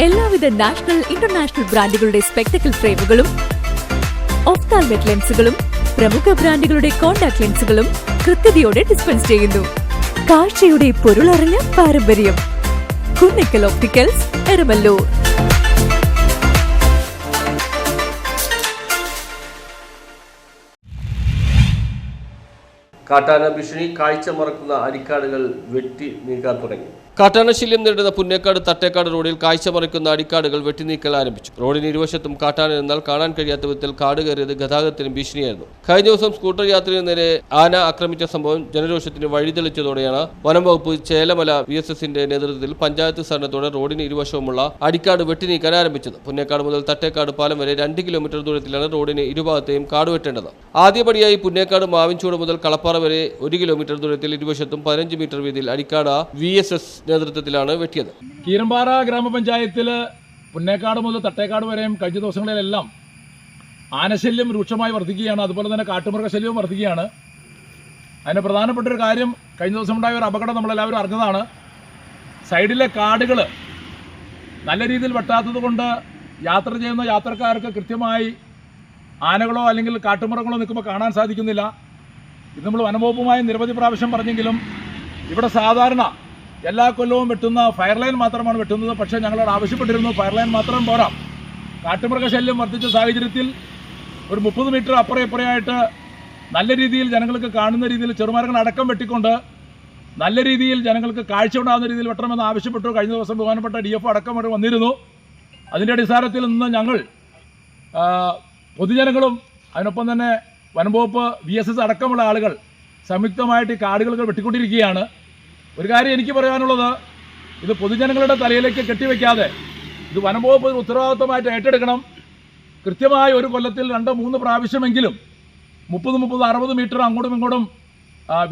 എല്ലാവിധ national international ബ്രാൻഡുകളുടെ spectacle ഫ്രെയിമുകളും ഒഫ്താൽമെറ്റ് ലെൻസുകളും പ്രമുഖ ബ്രാൻഡുകളുടെ കോൺടാക്ട് ലെൻസുകളും കൃത്യതയോടെ ഡിസ്പെൻസ് ചെയ്യുന്നു. കാഴ്ചയുടെ പൊരുളറിഞ്ഞ പാരമ്പര്യം. കുന്നക്കൽ ഓപ്റ്റിക്കൽസ്, എരമല്ലൂർ. കാട്ടാന ഭീഷണി, കാഴ്ച മറക്കുന്ന അടിക്കാടുകൾ വെട്ടി നീക്കാൻ തുടങ്ങി. കാട്ടാനശല്യം നേരിടുന്ന പുന്നേക്കാട് തട്ടേക്കാട് റോഡിൽ കാഴ്ച മറയ്ക്കുന്ന അടിക്കാടുകൾ വെട്ടിനീക്കൽ ആരംഭിച്ചു. റോഡിന് ഇരുവശത്തും കാട്ടാന എന്നാൽ കാണാൻ കഴിയാത്ത വിധത്തിൽ കാട് കയറിയത് ഗതാഗതത്തിന് ഭീഷണിയായിരുന്നു. കഴിഞ്ഞ ദിവസം സ്കൂട്ടർ യാത്രികന് നേരെ ആന ആക്രമിച്ച സംഭവം ജനരോഷത്തിന് വഴിതെളിച്ചതോടെയാണ് വനം വകുപ്പ് ചേലമല VSSന്റെ നേതൃത്വത്തിൽ പഞ്ചായത്ത് സഹകരണത്തോടെ റോഡിന് ഇരുവശവുമുള്ള അടിക്കാട് വെട്ടിനീക്കാൻ ആരംഭിച്ചത്. പുന്നേക്കാട് മുതൽ തട്ടേക്കാട് പാലം വരെ 2 കിലോമീറ്റർ ദൂരത്തിലാണ് റോഡിന് ഇരുഭാഗത്തെയും കാട് വെട്ടേണ്ടത്. ആദ്യപടിയായി പുന്നേക്കാട് മാവിൻചൂട് മുതൽ കളപ്പാറ വരെ 1 കിലോമീറ്റർ ദൂരത്തിൽ ഇരുവശത്തും 15 മീറ്റർ വീതിയിൽ അടിക്കാട് VSS നേതൃത്വത്തിലാണ് വെട്ടിയത്. കീരമ്പാറ ഗ്രാമപഞ്ചായത്തിൽ പുന്നേക്കാട് മുതൽ തട്ടേക്കാട് വരെയും കഴിഞ്ഞ ദിവസങ്ങളിലെല്ലാം ആനശല്യം രൂക്ഷമായി വർദ്ധിക്കുകയാണ്. അതുപോലെ തന്നെ കാട്ടുമൃഗശല്യവും വർദ്ധിക്കുകയാണ്. അതിന് പ്രധാനപ്പെട്ട ഒരു കാര്യം, കഴിഞ്ഞ ദിവസം ഉണ്ടായ ഒരു അപകടം നമ്മളെല്ലാവരും അറിഞ്ഞതാണ്. സൈഡിലെ കാടുകൾ നല്ല രീതിയിൽ വെട്ടാത്തത് കൊണ്ട് യാത്ര ചെയ്യുന്ന യാത്രക്കാർക്ക് കൃത്യമായി ആനകളോ അല്ലെങ്കിൽ കാട്ടുമൃഗങ്ങളോ നിൽക്കുമ്പോൾ കാണാൻ സാധിക്കുന്നില്ല. ഇത് നമ്മൾ വനംവകുപ്പുമായി നിരവധി പ്രാവശ്യം പറഞ്ഞെങ്കിലും ഇവിടെ സാധാരണ എല്ലാ കൊല്ലവും വെട്ടുന്ന ഫയർ ലൈൻ മാത്രമാണ് വെട്ടുന്നത്. പക്ഷേ ഞങ്ങളോട് ആവശ്യപ്പെട്ടിരുന്നു, ഫയർ ലൈൻ മാത്രം പോരാ, കാട്ടുമൃഗശല്യം വർദ്ധിച്ച സാഹചര്യത്തിൽ ഒരു 30 മീറ്റർ അപ്പുറം ഇപ്പുറയായിട്ട് നല്ല രീതിയിൽ ജനങ്ങൾക്ക് കാണുന്ന രീതിയിൽ ചെറുമരങ്ങൾ അടക്കം വെട്ടിക്കൊണ്ട് നല്ല രീതിയിൽ ജനങ്ങൾക്ക് കാഴ്ച ഉണ്ടാകുന്ന രീതിയിൽ വെട്ടണമെന്ന് ആവശ്യപ്പെട്ടു. കഴിഞ്ഞ ദിവസം ബഹുമാനപ്പെട്ട DFO അടക്കം വരെ വന്നിരുന്നു. അതിൻ്റെ അടിസ്ഥാനത്തിൽ നിന്ന് ഞങ്ങൾ പൊതുജനങ്ങളും അതിനൊപ്പം തന്നെ വനംവകുപ്പ് VSS അടക്കമുള്ള ആളുകൾ സംയുക്തമായിട്ട് ഈ കാടുകൾ വെട്ടിക്കൊണ്ടിരിക്കുകയാണ്. ഒരു കാര്യം എനിക്ക് പറയാനുള്ളത്, ഇത് പൊതുജനങ്ങളുടെ തലയിലേക്ക് കെട്ടിവെക്കാതെ ഇത് വനംവകുപ്പ് ഉത്തരവാദിത്വമായിട്ട് ഏറ്റെടുക്കണം. കൃത്യമായി ഒരു കൊല്ലത്തിൽ 2-3 പ്രാവശ്യമെങ്കിലും 30-60 മീറ്റർ അങ്ങോട്ടും ഇങ്ങോട്ടും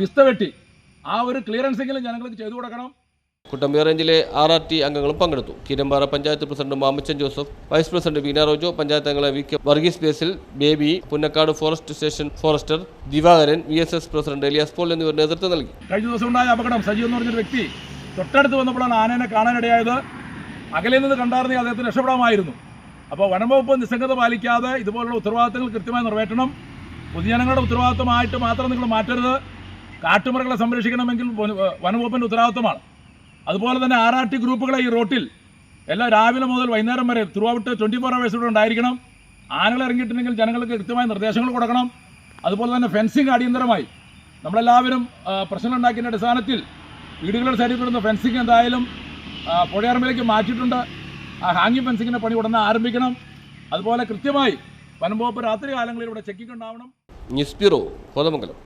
വിസ്ത വെട്ടി ആ ഒരു ക്ലിയറൻസെങ്കിലും ജനങ്ങൾക്ക് ചെയ്തു കൊടുക്കണം. കുട്ടമ്പി റേഞ്ചിലെ RRT അംഗങ്ങളും പങ്കെടുത്തു. Keerampara panchayat president Mamachan Joseph, vice president Veena Rojo, panchayat അംഗങ്ങളെ VK Varghese Basil, Baby, Punnakkad forest station forester Divakaran, VSS president Elias Paul എന്നിവർ നേതൃത്വം നൽകി. കഴിഞ്ഞ ദിവസം ഉണ്ടായ അപകടം, സജീവ് എന്ന് പറഞ്ഞൊരു വ്യക്തി തൊട്ടടുത്ത് വന്നപ്പോഴാണ് ആനേനെ കാണാനിടയായത്. അകലെ നിന്ന് കണ്ടായിരുന്നെങ്കിൽ അദ്ദേഹത്തിന് രക്ഷപ്പെടാമായിരുന്നു. അപ്പോൾ വനംവകുപ്പ് നിസ്സംഗത പാലിക്കാതെ ഇതുപോലുള്ള ഉത്തരവാദിത്തങ്ങൾ കൃത്യമായി നിറവേറ്റണം. പൊതുജനങ്ങളുടെ ഉത്തരവാദിത്തമായിട്ട് മാത്രം നിങ്ങൾ മാറ്റരുത്. കാട്ടുമൃഗങ്ങളെ സംരക്ഷിക്കണമെങ്കിൽ വനംവകുപ്പിൻ്റെ ഉത്തരവാദിത്തമാണ്. അതുപോലെ തന്നെ RRT ഗ്രൂപ്പുകളെ ഈ റോട്ടിൽ എല്ലാം രാവിലെ മുതൽ വൈകുന്നേരം വരെ ത്രൂ ഔട്ട് 24 hours ഇവിടെ ഉണ്ടായിരിക്കണം. ആനകൾ ഇറങ്ങിയിട്ടുണ്ടെങ്കിൽ ജനങ്ങൾക്ക് കൃത്യമായ നിർദ്ദേശങ്ങൾ കൊടുക്കണം. അതുപോലെ തന്നെ ഫെൻസിങ് അടിയന്തരമായി നമ്മളെല്ലാവരും പ്രശ്നങ്ങളുണ്ടാക്കിയതിൻ്റെ അടിസ്ഥാനത്തിൽ വീടുകളുടെ സൈഡിൽ കൂടുന്ന ഫെൻസിങ് എന്തായാലും പുഴയറമ്പിലേക്ക് മാറ്റിയിട്ടുണ്ട്. ആ ഹാങ്ങിങ് ഫെൻസിങ്ങിൻ്റെ പണി ഉടനെ ആരംഭിക്കണം. അതുപോലെ കൃത്യമായി വനംവകുപ്പ് രാത്രി കാലങ്ങളിൽ ഇവിടെ ചെക്കിംഗ് ഉണ്ടാവണം. News bureau, Kothamangalam.